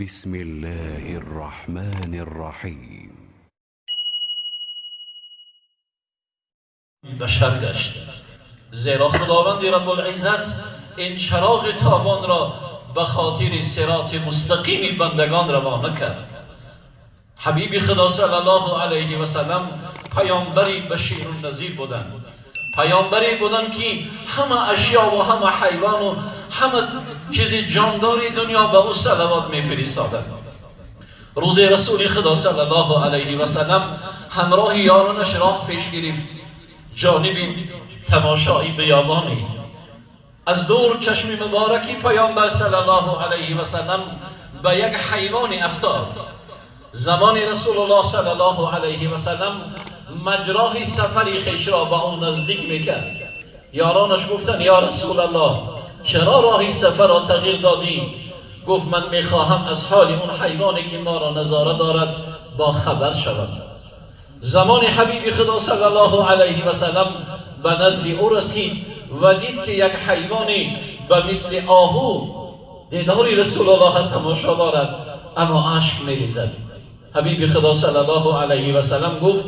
بسم الله الرحمن الرحیم. بشر گشت، زیرا خداوند رب العزت این چراغ تابان را به خاطر صراط مستقیم بندگان روانه کرد. حبیب خدا صلی الله علیه و سلم پیامبری بشیر و نذیر بودند، پیامبری بودند که همه اشیا و همه حیوان و همه چیز جانداری دنیا به او صلوات میفرستادند. روز رسول خدا صلی الله علیه و سلم همراه یارانش راه پیش گرفت جانب تماشای بیابانی. از دور چشم مبارکی پیامبر صلی الله علیه و سلم به یک حیوان افتاد. زمان رسول الله صلی الله علیه و سلم مجراه سفری خویش را به اون نزدیک میکرد. یارانش گفتند یا رسول الله چرا راهی سفر را تغییر دادی؟ گفت من میخواهم از حال اون حیوانی که ما را نظاره دارد با خبر شود. زمان حبیب خدا صلی الله علیه و سلم به نزد او رسید و دید که یک حیوانی به مثل آهو دیداری رسول الله تماشا دارد اما اشک میریزد. حبیب خدا صلی الله علیه و سلم گفت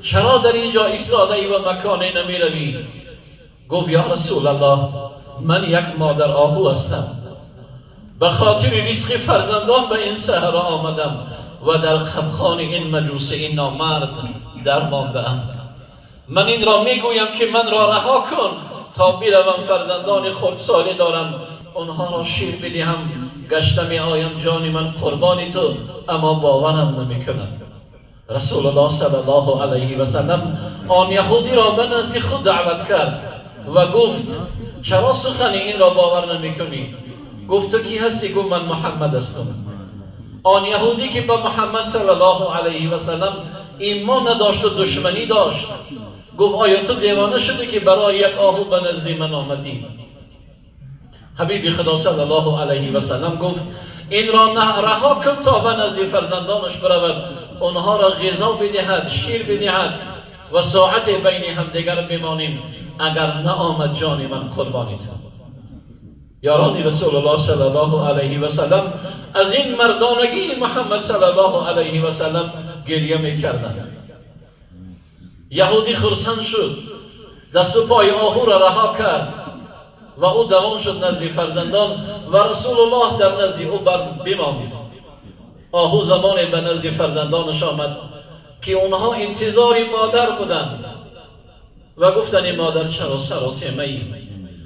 چرا در اینجا ایستاده ای و مکانی نمی روی؟ گفت یا رسول الله من یک مادر آهو هستم، به خاطر رزق فرزندان به این صحرا آمدم و در قبخان این مجوس این نامرد در مانده‌ام. من این را میگویم که من را رها کن تا بروم، فرزندان خردسالی دارم، آنها را شیر بدهم، گشته می آیم جان من قربانی تو، اما باورم نمی کنند. رسول الله صلی الله علیه و سلم آن یهودی را به نزد خود دعوت کرد و گفت چرا سخن این را باور نمی کنی؟ گفت تو کی هستی؟ گفت من محمد هستم. آن یهودی که به محمد صلی الله علیه و سلم ایمان نداشت و دشمنی داشت گفت آیا تو دیوانه شدی که برای یک آهو به نزد من آمدی؟ حبیب خدا صلی الله علیه و سلم گفت این را رها کن تا به نزد فرزندانش برود، آنها را غذا بدهد، شیر بدهد و ساعت بین همدیگر بمانیم، اگر نه آمد جان من قربانیت. یاران رسول الله صلی الله علیه و سلم از این مردانگی محمد صلی الله علیه و سلم گریه میکردند. یهودی خرسند شد، دست و پای آهو را رها کرد و او دوان شد نزد فرزندان و رسول الله در نزد او بماند. آهو زمان به نزد فرزندانش آمد که اونها انتظار مادر بودند و گفتند این مادر چرا سراسیمه ای؟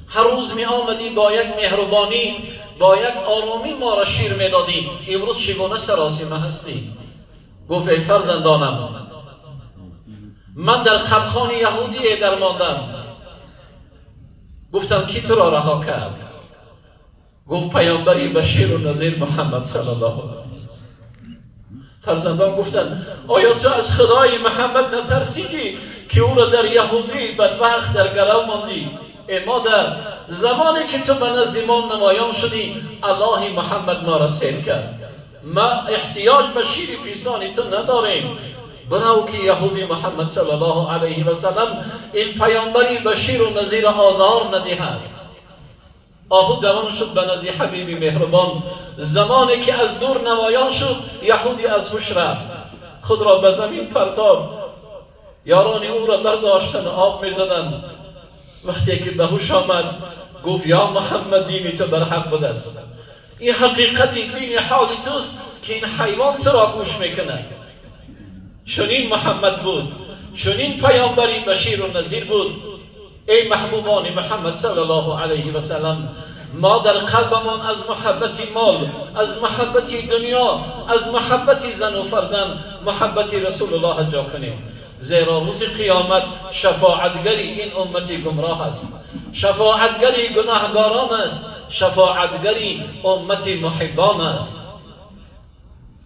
هر روز می آمدی با یک مهربانی با یک آرامی ما را شیر می دادی، امروز چگونه سراسیمه هستی؟ گفت ای فرزندانم من در قبخان یهودی در ماندم. گفتم کی تو را رها کرد؟ گفت پیامبری بشیر و نذیر محمد صلی الله علیه و فرزندان گفتند آیا تو از خدای محمد نترسیدی که او را در یهودی بدبخت در گرو ماندی؟ ای مادر زمانی که تو به نزد ما نمایان شدی الله محمد ما را سیر کرد، ما احتیاج به شیر فیسان تو نداریم، برو که یهودی محمد صلی الله علیه و سلم این پیامبری بشیر و نذیر آزار ندهد. آهو دوان شد به نزد حبیب مهربان. زمانی که از دور نمایان شد یهودی از هوش رفت، خود را به زمین پرتاب، یاران او را برداشتن آب میزدند. وقتی که به هوش آمد گفت یا محمد دینی تو بر حق بوده است، این حقیقتی دین حالی توست که این حیوان تو را گوش میکنه. چنین محمد بود، چنین پیامبری بشیر و نذیر بود. ای محبوبان محمد صلی الله علیه و سلم ما در قلبمان از محبت مال، از محبت دنیا، از محبت زن و فرزند محبت رسول الله جا کنیم، زیرا روز قیامت شفاعتگری این امتی گمراه است، شفاعتگری گناهگاران است، شفاعتگری امتی محبان است.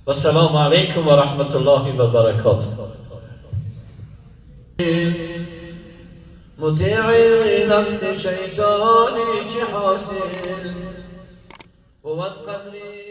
و السلام علیکم و رحمت الله و برکاته. مطیع نفس شیطانی چه حاصل بود قدری